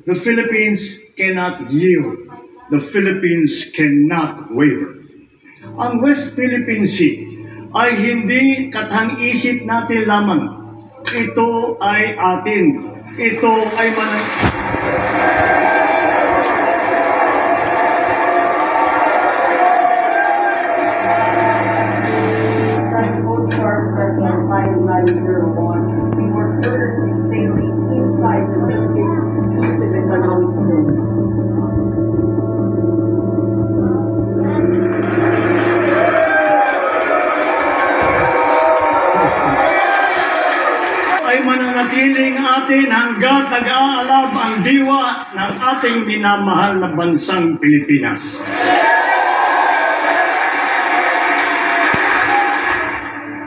The Philippines cannot yield. The Philippines cannot waver. Ang West Philippine Sea ay hindi katang-isip natin lamang. Ito ay atin. Ito ay we were currently sailing inside the Philippines exclusive economic zone. ay mananatiling atin hanggat nag-aalab ang diwa ng ating minamahal na bansang Pilipinas.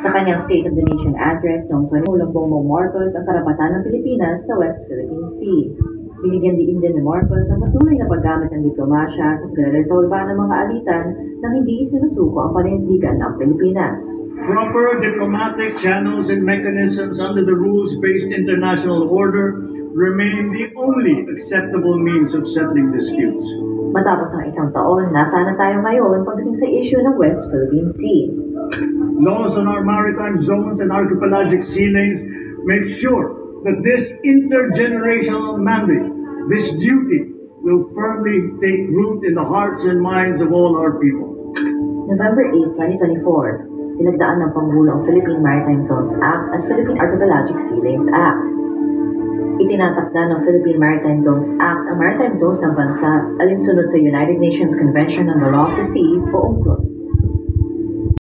Sa kanyang State of the Nation address noong 20 Bongbong Marcos ang karapatan ng Pilipinas sa West Philippine Sea. Binigyan din ni Marcos ang patuloy na paggamit ng diplomasya sa pagresolba ng mga alitan nang hindi sinusuko ang panindigan ng Pilipinas. Proper diplomatic channels and mechanisms under the rules-based international order remain the only acceptable means of settling disputes. Matapos ang isang taon, nasaan na tayo ngayon pagdating sa issue ng West Philippine Sea. Laws on our maritime zones and archipelagic sea lanes make sure that this intergenerational mandate, this duty, will firmly take root in the hearts and minds of all our people. November 8, 2024, dinagdaan ng Pangulo ang Philippine Maritime Zones Act at Philippine Archipelagic Sea Lanes Act. Itinatakda ng Philippine Maritime Zones Act ang maritime zones ng bansa alinsunod sa United Nations Convention on the Law of the Sea o UNCLOS.